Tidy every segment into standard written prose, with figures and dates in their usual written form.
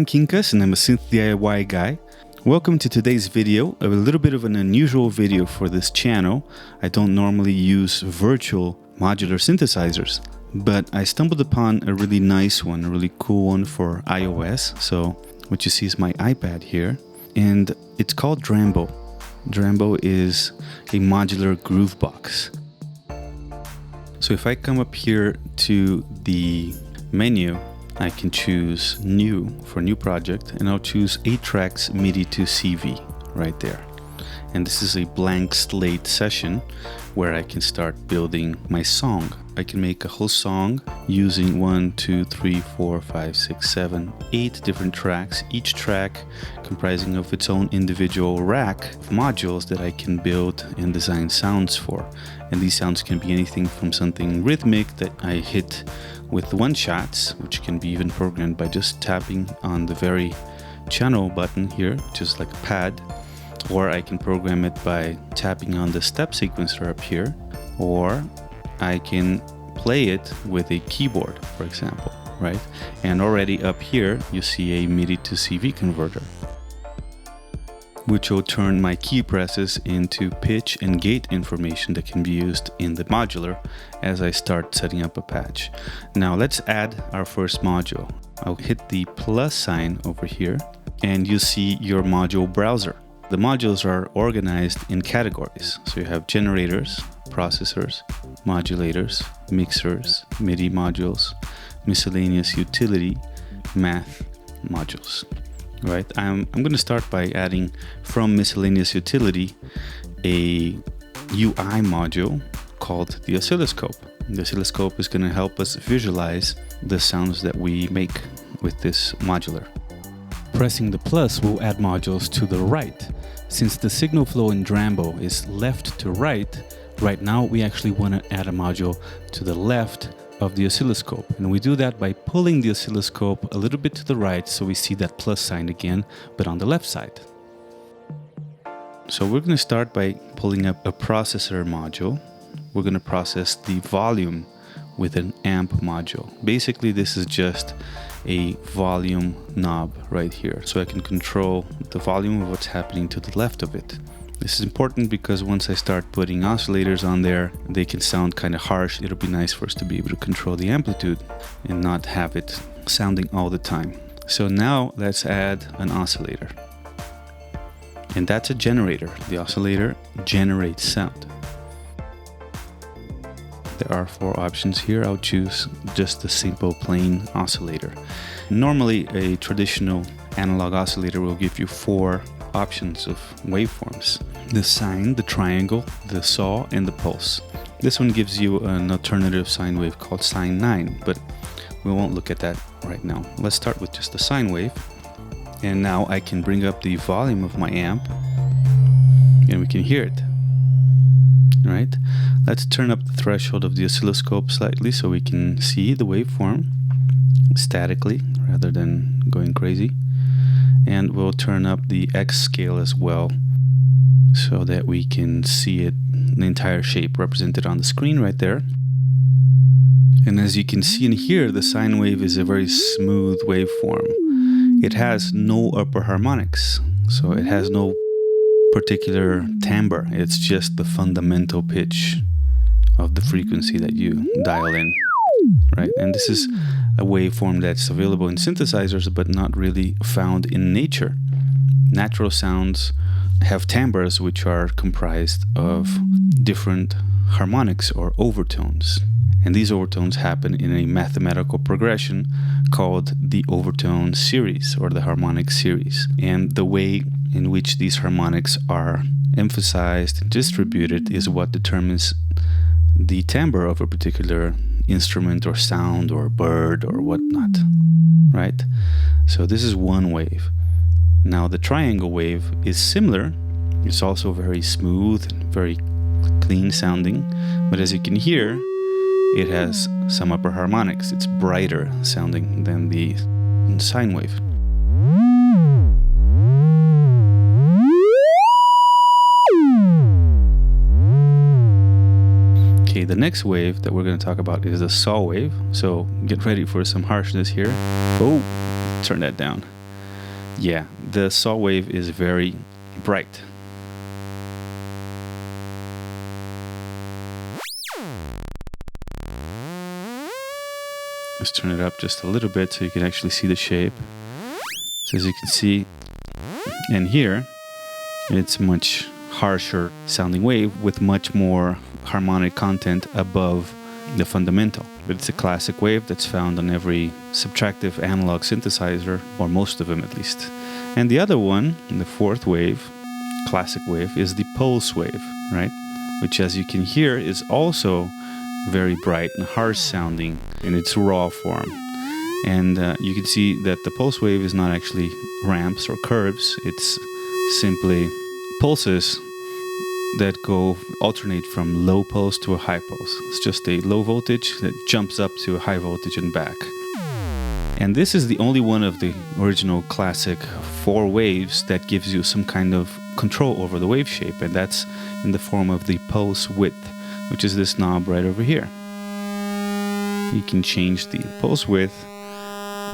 Quincas and I'm a synth DIY guy. Welcome to today's video, a little bit of an unusual video for this channel. I don't normally use virtual modular synthesizers, but I stumbled upon a really nice one, a really cool one for iOS. So what you see is my iPad here, and it's called Drambo. Drambo is a modular Groovebox. So if I come up here to the menu, I can choose new for new project, and I'll choose 8 tracks MIDI to CV right there. And this is a blank slate session where I can start building my song. I can make a whole song using 1, 2, 3, 4, 5, 6, 7, 8 different tracks, each track comprising of its own individual rack of modules that I can build and design sounds for. And these sounds can be anything from something rhythmic that I hit with one-shots, which can be even programmed by just tapping on the very channel button here, which is like a pad, or I can program it by tapping on the step sequencer up here, or I can play it with a keyboard, for example, right? And already up here, you see a MIDI to CV converter, which will turn my key presses into pitch and gate information that can be used in the modular as I start setting up a patch. Now let's add our first module. I'll hit the plus sign over here and you see your module browser. The modules are organized in categories. So you have generators, processors, modulators, mixers, MIDI modules, miscellaneous utility, math modules. Right, I'm going to start by adding from miscellaneous utility a UI module called the oscilloscope. The oscilloscope is going to help us visualize the sounds that we make with this modular. Pressing the plus will add modules to the right. Since the signal flow in Drambo is left to right now we actually want to add a module to the left of the oscilloscope, and we do that by pulling the oscilloscope a little bit to the right so we see that plus sign again, but on the left side. So we're going to start by pulling up a processor module. We're going to process the volume with an amp module. Basically this is just a volume knob right here, so I can control the volume of what's happening to the left of it. This is important because once I start putting oscillators on there, they can sound kind of harsh. It'll be nice for us to be able to control the amplitude and not have it sounding all the time. So now let's add an oscillator. And that's a generator. The oscillator generates sound. There are 4 options here. I'll choose just the simple plain oscillator. Normally a traditional analog oscillator will give you 4 options of waveforms: the sine, the triangle, the saw, and the pulse. This one gives you an alternative sine wave called sine 9, but we won't look at that right now. Let's start with just the sine wave, and now I can bring up the volume of my amp and we can hear it. Right? Let's turn up the threshold of the oscilloscope slightly so we can see the waveform statically rather than going crazy. And we'll turn up the X scale as well so that we can see it, the entire shape represented on the screen right there. And as you can see and hear, the sine wave is a very smooth waveform. It has no upper harmonics, so it has no particular timbre. It's just the fundamental pitch of the frequency that you dial in. Right, and this is a waveform that's available in synthesizers but not really found in nature. Natural sounds have timbres which are comprised of different harmonics or overtones, and these overtones happen in a mathematical progression called the overtone series or the harmonic series. And the way in which these harmonics are emphasized and distributed is what determines the timbre of a particular instrument or sound or bird or whatnot, right? So this is one wave. Now the triangle wave is similar. It's also very smooth and very clean sounding, but as you can hear, it has some upper harmonics. It's brighter sounding than the sine wave. Okay, the next wave that we're going to talk about is the saw wave. So get ready for some harshness here. Oh, turn that down. Yeah, the saw wave is very bright. Let's turn it up just a little bit so you can actually see the shape. So as you can see, and here, it's much harsher sounding wave with much more harmonic content above the fundamental. But it's a classic wave that's found on every subtractive analog synthesizer, or most of them at least. And the other one, the fourth wave, classic wave, is the pulse wave, right? Which, as you can hear, is also very bright and harsh sounding in its raw form. And you can see that the pulse wave is not actually ramps or curves, it's simply pulses that alternate from low pulse to a high pulse. It's just a low voltage that jumps up to a high voltage and back. And this is the only one of the original classic 4 waves that gives you some kind of control over the wave shape, and that's in the form of the pulse width, which is this knob right over here. You can change the pulse width.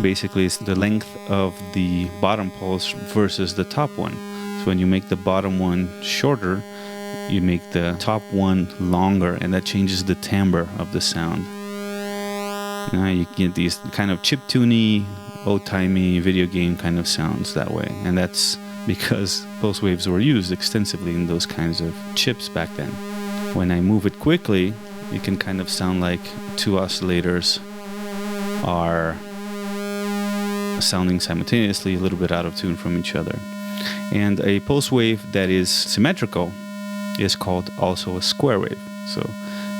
Basically, it's the length of the bottom pulse versus the top one. So when you make the bottom one shorter, you make the top one longer, and that changes the timbre of the sound. Now you get these kind of chiptune-y, old-timey video game kind of sounds that way, and that's because pulse waves were used extensively in those kinds of chips back then. When I move it quickly, it can kind of sound like 2 oscillators are sounding simultaneously, a little bit out of tune from each other. And a pulse wave that is symmetrical is called also a square wave. So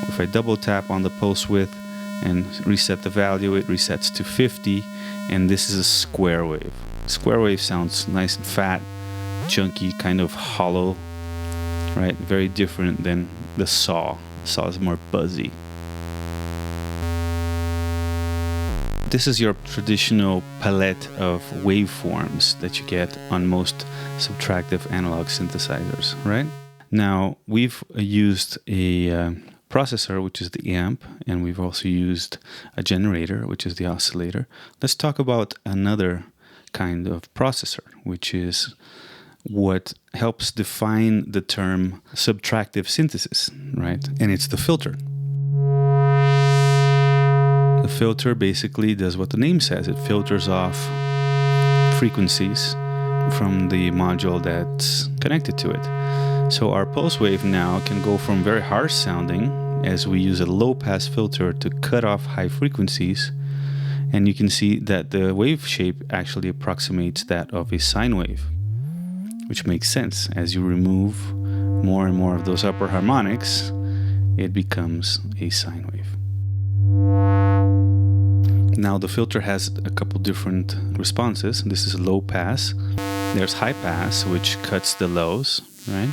if I double tap on the pulse width and reset the value, it resets to 50, and this is a square wave. Square wave sounds nice and fat, chunky, kind of hollow, right? Very different than the saw. The saw is more buzzy. This is your traditional palette of waveforms that you get on most subtractive analog synthesizers, right? Now, we've used a processor, which is the amp, and we've also used a generator, which is the oscillator. Let's talk about another kind of processor, which is what helps define the term subtractive synthesis, right? And it's the filter. The filter basically does what the name says. It filters off frequencies from the module that's connected to it. So our pulse wave now can go from very harsh sounding, as we use a low-pass filter to cut off high frequencies, and you can see that the wave shape actually approximates that of a sine wave, which makes sense. As you remove more and more of those upper harmonics, it becomes a sine wave. Now the filter has a couple different responses. This is low pass. There's high pass, which cuts the lows, right?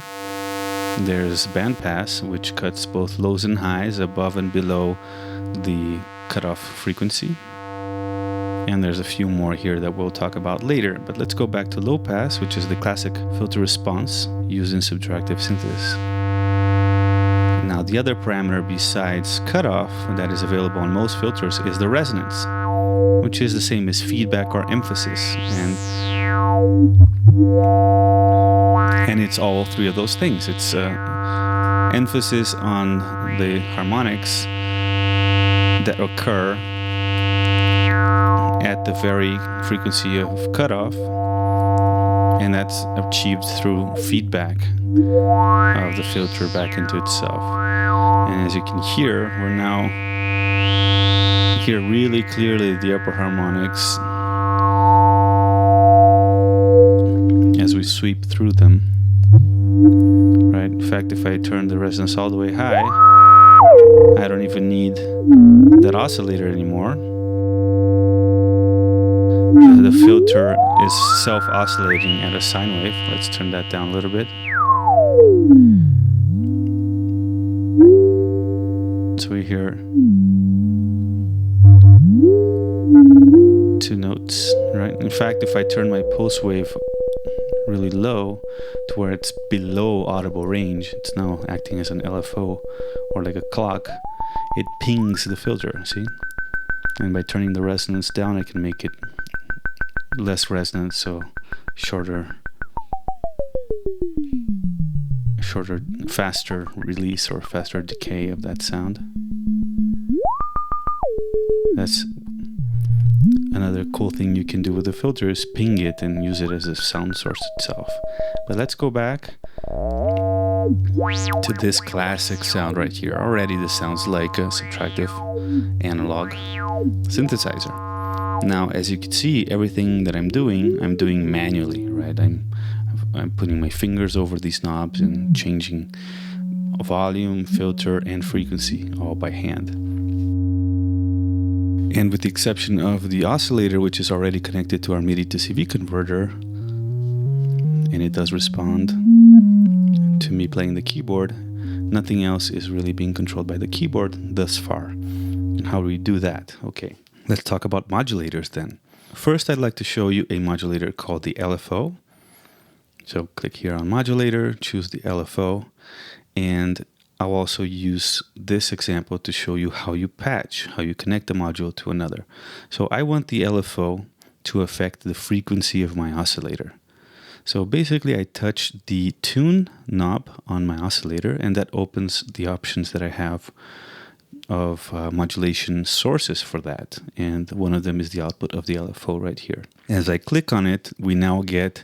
There's band pass, which cuts both lows and highs above and below the cutoff frequency. And there's a few more here that we'll talk about later. But let's go back to low pass, which is the classic filter response used in subtractive synthesis. Now the other parameter besides cutoff that is available on most filters is the resonance, which is the same as feedback or emphasis. And it's all 3 of those things. It's emphasis on the harmonics that occur at the very frequency of cutoff, and that's achieved through feedback of the filter back into itself. And as you can hear, we're now hear really clearly the upper harmonics as we sweep through them. Right? In fact, if I turn the resonance all the way high, I don't even need that oscillator anymore. The filter is self-oscillating at a sine wave. Let's turn that down a little bit. So we hear 2 notes, right? In fact, if I turn my pulse wave really low to where it's below audible range, it's now acting as an LFO or like a clock, it pings the filter, see? And by turning the resonance down, I can make it less resonance, so shorter, faster release or faster decay of that sound. That's another cool thing you can do with the filter, is ping it and use it as a sound source itself. But let's go back to this classic sound right here. Already this sounds like a subtractive analog synthesizer. Now, as you can see, everything that I'm doing manually, right? I'm putting my fingers over these knobs and changing volume, filter, and frequency all by hand. And with the exception of the oscillator, which is already connected to our MIDI to CV converter, and it does respond to me playing the keyboard, nothing else is really being controlled by the keyboard thus far. And how do we do that? Okay, let's talk about modulators then. First, I'd like to show you a modulator called the LFO. So click here on modulator, choose the LFO, and I'll also use this example to show you how you patch, how you connect a module to another. So I want the LFO to affect the frequency of my oscillator. So basically I touch the tune knob on my oscillator, and that opens the options that I have of modulation sources for that. And one of them is the output of the LFO right here. As I click on it, we now get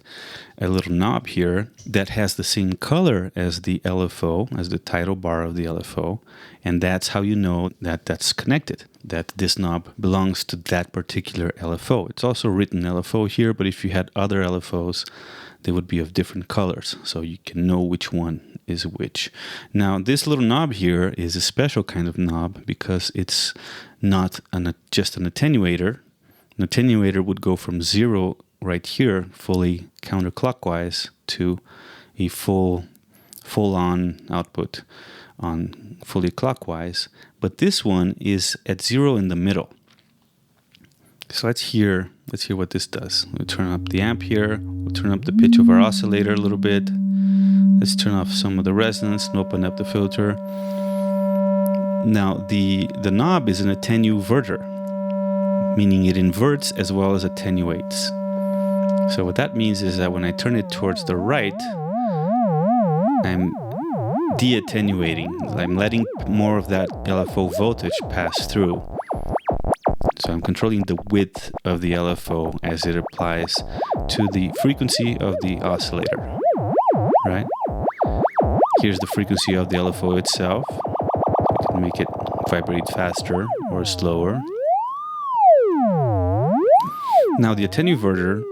a little knob here that has the same color as the LFO, as the title bar of the LFO. And that's how you know that that's connected, that this knob belongs to that particular LFO. It's also written LFO here, but if you had other LFOs, they would be of different colors, so you can know which one is which. Now, this little knob here is a special kind of knob because it's not just an attenuator. An attenuator would go from 0 right here, fully counterclockwise, to a full-on output on fully clockwise. But this one is at 0 in the middle. So let's hear what this does. We'll turn up the amp here. We'll turn up the pitch of our oscillator a little bit. Let's turn off some of the resonance and open up the filter. Now the knob is an attenuverter, meaning it inverts as well as attenuates. So what that means is that when I turn it towards the right, I'm de-attenuating. I'm letting more of that LFO voltage pass through. So I'm controlling the width of the LFO as it applies to the frequency of the oscillator, right? Here's the frequency of the LFO itself. You can make it vibrate faster or slower. Now the attenuverter,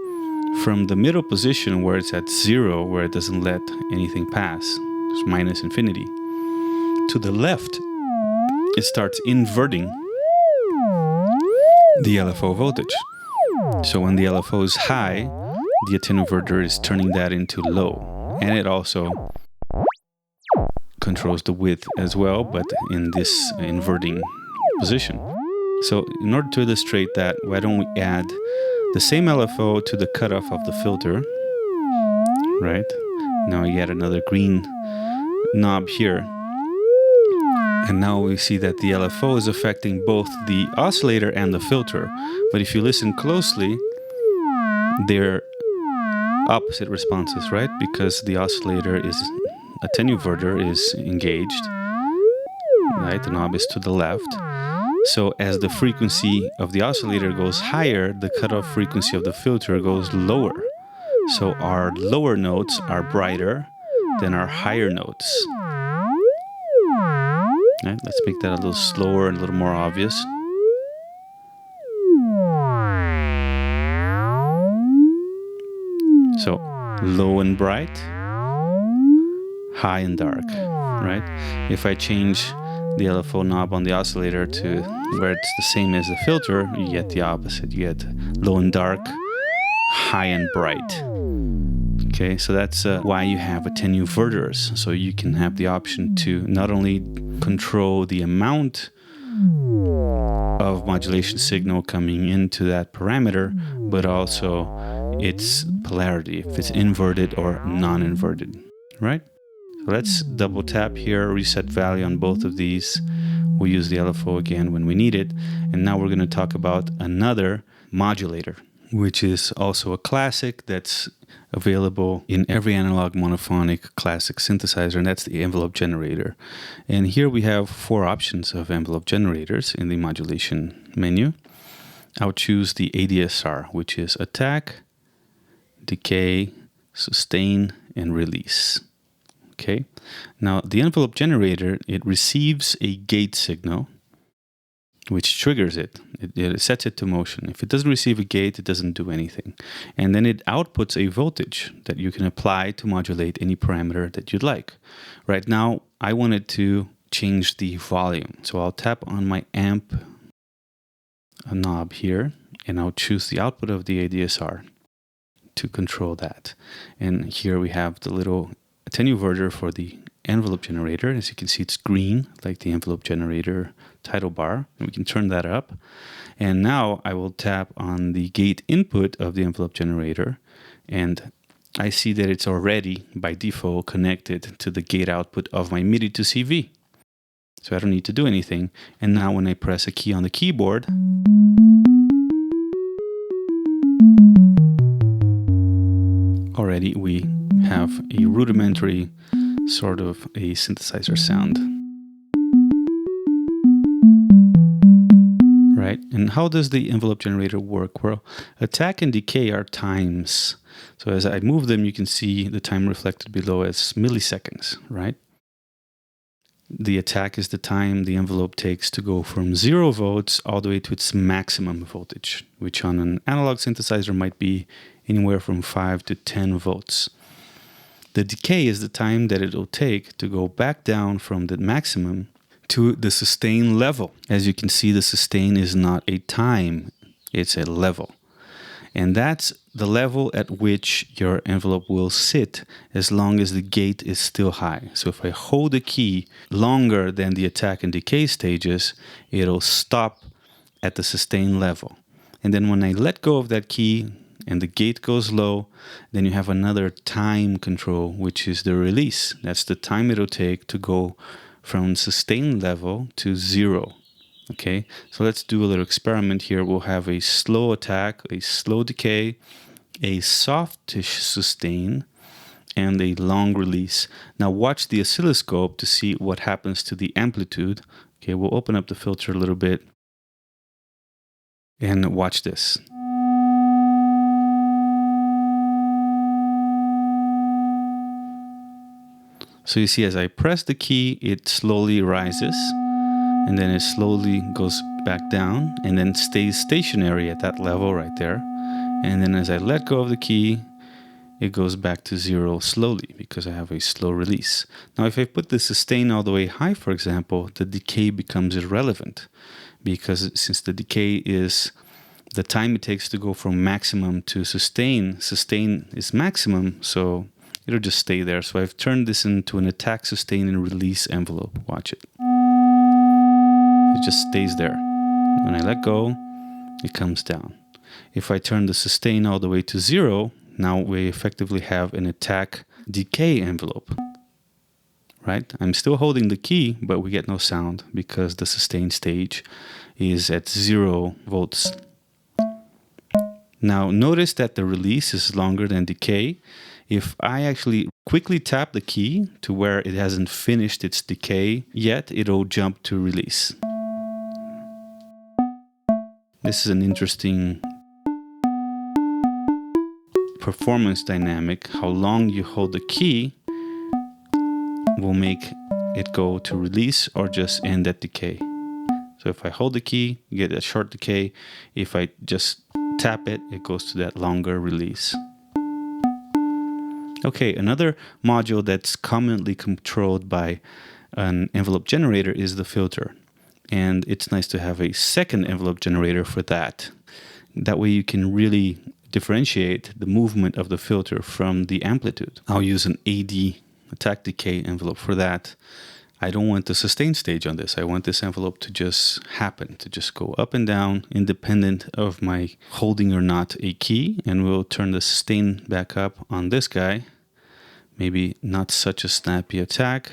from the middle position where it's at 0, where it doesn't let anything pass, it's minus infinity, to the left, it starts inverting the LFO voltage. So when the LFO is high, the attenuverter is turning that into low. And it also controls the width as well, but in this inverting position. So in order to illustrate that, why don't we add the same LFO to the cutoff of the filter, right? Now we get another green knob here. And now we see that the LFO is affecting both the oscillator and the filter. But if you listen closely, they're opposite responses, right? Because the oscillator attenuverter is engaged, right? The knob is to the left. So as the frequency of the oscillator goes higher, the cutoff frequency of the filter goes lower. So our lower notes are brighter than our higher notes. Right, let's make that a little slower and a little more obvious. So low and bright, high and dark, right? If I change the LFO knob on the oscillator to where it's the same as the filter, you get the opposite. You get low and dark, high and bright. Okay, so that's why you have attenuverters. So you can have the option to not only control the amount of modulation signal coming into that parameter, but also its polarity, if it's inverted or non-inverted, right? So let's double tap here, reset value on both of these. We'll use the LFO again when we need it. And now we're going to talk about another modulator. which is also a classic that's available in every analog monophonic classic synthesizer, and that's the envelope generator. And here we have 4 options of envelope generators in the modulation menu. I'll choose the ADSR, which is attack, decay, sustain, and release. Okay. Now the envelope generator, it receives a gate signal, which triggers it. It sets it to motion. If it doesn't receive a gate, it doesn't do anything. And then it outputs a voltage that you can apply to modulate any parameter that you'd like. Right now, I wanted to change the volume. So I'll tap on my amp knob here, and I'll choose the output of the ADSR to control that. And here we have the little attenuverter for the envelope generator. As you can see, it's green, like the envelope generator title bar, and we can turn that up. And now I will tap on the gate input of the envelope generator, and I see that it's already by default connected to the gate output of my MIDI to CV. So I don't need to do anything. And now when I press a key on the keyboard, already we have a rudimentary sort of a synthesizer sound. Right? And how does the envelope generator work? Well, attack and decay are times. So as I move them, you can see the time reflected below as milliseconds, right? The attack is the time the envelope takes to go from 0 volts all the way to its maximum voltage, which on an analog synthesizer might be anywhere from 5 to 10 volts. The decay is the time that it will take to go back down from the maximum to the sustain level. As you can see, the sustain is not a time, it's a level. And that's the level at which your envelope will sit as long as the gate is still high. So if I hold the key longer than the attack and decay stages, it'll stop at the sustain level. And then when I let go of that key and the gate goes low, then you have another time control, which is the release. That's the time it'll take to go from sustain level to 0. Okay, so let's do a little experiment here. We'll have a slow attack, a slow decay, a softish sustain, and a long release. Now watch the oscilloscope to see what happens to the amplitude. Okay, we'll open up the filter a little bit and watch this. So you see, as I press the key, it slowly rises, and then it slowly goes back down, and then stays stationary at that level right there. And then as I let go of the key, it goes back to 0 slowly, because I have a slow release. Now, if I put the sustain all the way high, for example, the decay becomes irrelevant, because since the decay is the time it takes to go from maximum to sustain is maximum, so it'll just stay there. So I've turned this into an attack, sustain, and release envelope. Watch it. It just stays there. When I let go, it comes down. If I turn the sustain all the way to 0, now we effectively have an attack decay envelope. Right? I'm still holding the key, but we get no sound because the sustain stage is at 0 volts. Now notice that the release is longer than decay. If I actually quickly tap the key to where it hasn't finished its decay yet, it'll jump to release. This is an interesting performance dynamic. How long you hold the key will make it go to release or just end at decay. So if I hold the key, you get a short decay. If I just tap it, it goes to that longer release. Okay, another module that's commonly controlled by an envelope generator is the filter. And it's nice to have a second envelope generator for that. That way you can really differentiate the movement of the filter from the amplitude. I'll use an AD, attack decay envelope for that. I don't want the sustain stage on this. I want this envelope to just happen, to just go up and down independent of my holding or not a key. And we'll turn the sustain back up on this guy. Maybe not such a snappy attack,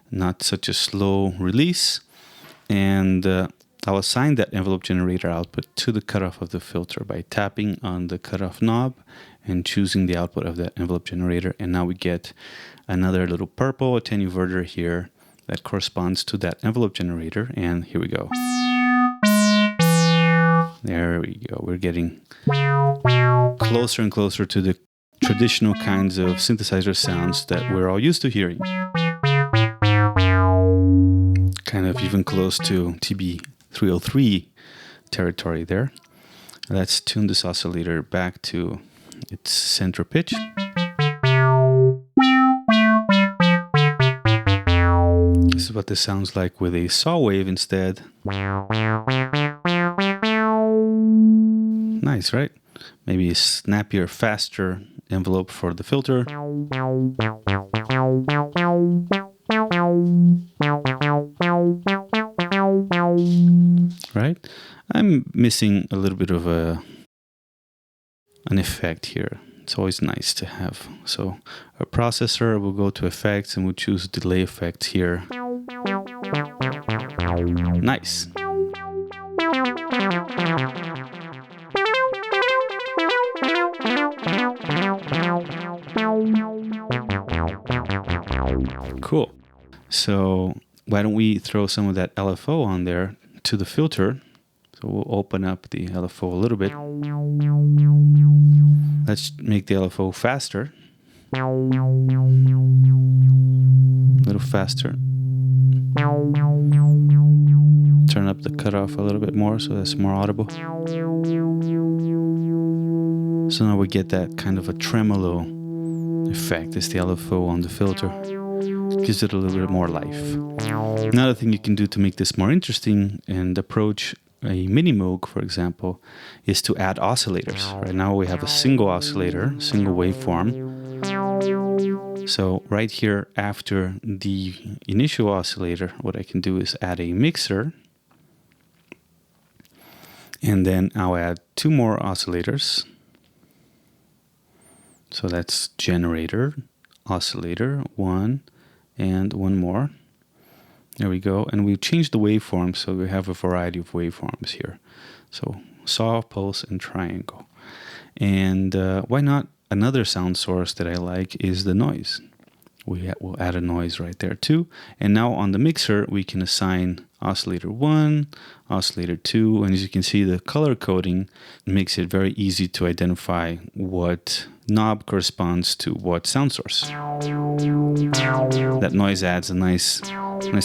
not such a slow release. And I'll assign that envelope generator output to the cutoff of the filter by tapping on the cutoff knob and choosing the output of that envelope generator. And now we get another little purple attenuverter here that corresponds to that envelope generator. And here we go. There we go. We're getting closer and closer to the traditional kinds of synthesizer sounds that we're all used to hearing. Kind of even close to TB303 territory there. Let's tune this oscillator back to its center pitch. This is what this sounds like with a saw wave instead. Nice, right? Maybe a snappier, faster envelope for the filter. Right? I'm missing a little bit of an effect here. It's always nice to have. So a processor will go to effects and we'll choose delay effects here. Nice. Cool. So why don't we throw some of that LFO on there to the filter. So we'll open up the LFO a little bit. Let's make the LFO faster. A little faster. Turn up the cutoff a little bit more so that's more audible. So now we get that kind of a tremolo effect. It's the LFO on the filter. Gives it a little bit more life. Another thing you can do to make this more interesting and approach a mini Moog, for example, is to add oscillators. Right now we have a single oscillator, single waveform. So right here after the initial oscillator, what I can do is add a mixer. And then I'll add two more oscillators. So that's generator, oscillator, one, and one more. There we go. And we've changed the waveform, so we have a variety of waveforms here. So saw, pulse, and triangle. And why not? Another sound source that I like is the noise. We'll add a noise right there too. And now on the mixer, we can assign oscillator 1, oscillator 2, and as you can see, the color coding makes it very easy to identify what knob corresponds to what sound source. That noise adds a nice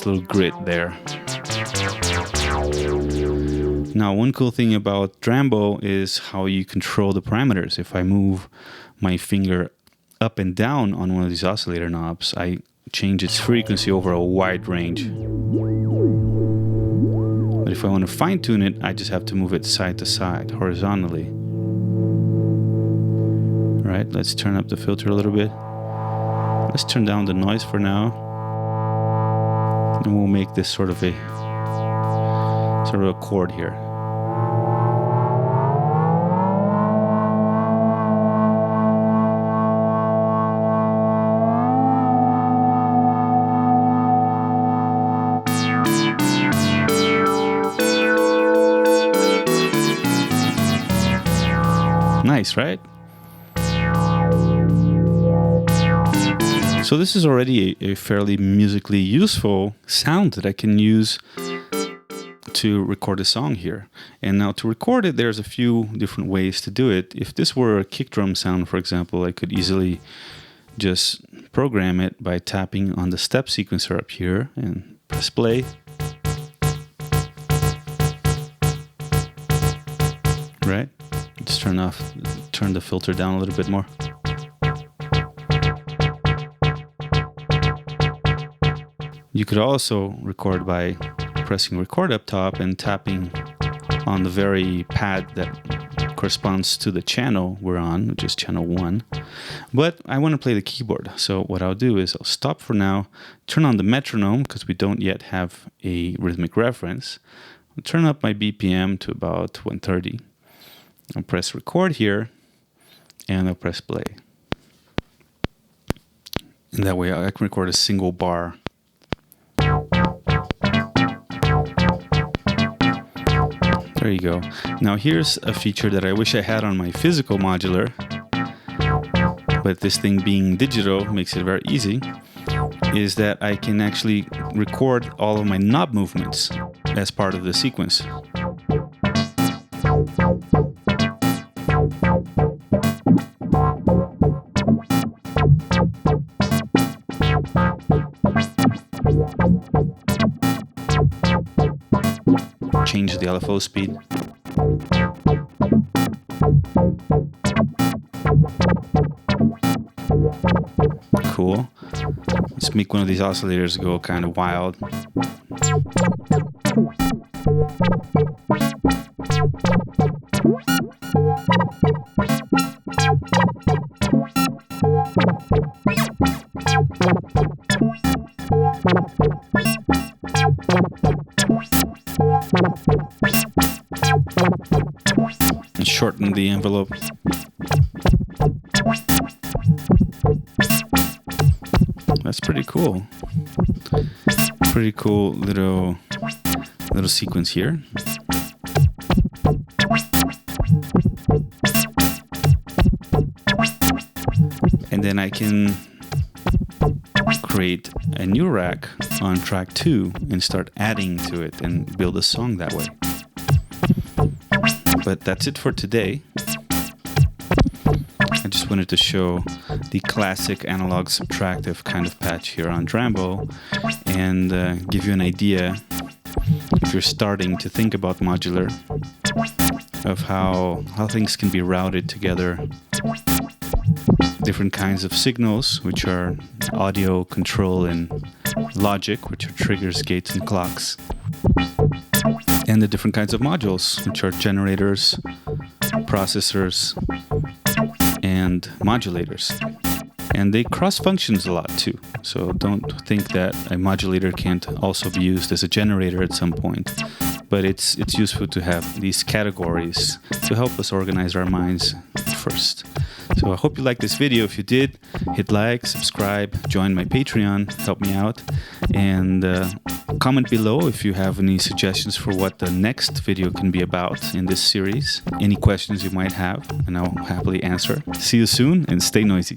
little grid there. Now, one cool thing about Drambo is how you control the parameters. If I move my finger up and down on one of these oscillator knobs, I change its frequency over a wide range. But if I want to fine tune it, I just have to move it side to side, horizontally. All right, let's turn up the filter a little bit. Let's turn down the noise for now. And we'll make this sort of a chord here. Nice, right? So this is already a fairly musically useful sound that I can use to record a song here. And now to record it, there's a few different ways to do it. If this were a kick drum sound, for example, I could easily just program it by tapping on the step sequencer up here and press play. Right? Just turn the filter down a little bit more. You could also record by pressing record up top and tapping on the very pad that corresponds to the channel we're on, which is channel 1. But I want to play the keyboard. So what I'll do is I'll stop for now, turn on the metronome because we don't yet have a rhythmic reference. I'll turn up my BPM to about 130. I'll press record here and I'll press play. And that way I can record a single bar. There you go. Now here's a feature that I wish I had on my physical modular, but this thing being digital makes it very easy, is that I can actually record all of my knob movements as part of the sequence. Change the LFO speed. Cool. Let's make one of these oscillators go kind of wild. And shorten the envelope. That's pretty cool. Pretty cool little sequence here. And then I can create a new rack on track 2 and start adding to it and build a song that way. But that's it for today. I just wanted to show the classic analog subtractive kind of patch here on Drambo and give you an idea, if you're starting to think about modular, of how things can be routed together. Different kinds of signals, which are audio, control, and logic, which are triggers, gates, and clocks. And the different kinds of modules, which are generators, processors, and modulators. And they cross functions a lot too. So don't think that a modulator can't also be used as a generator at some point. But it's useful to have these categories to help us organize our minds first. So I hope you liked this video. If you did, hit like, subscribe, join my Patreon, help me out, and comment below if you have any suggestions for what the next video can be about in this series. Any questions you might have, and I'll happily answer. See you soon, and stay noisy.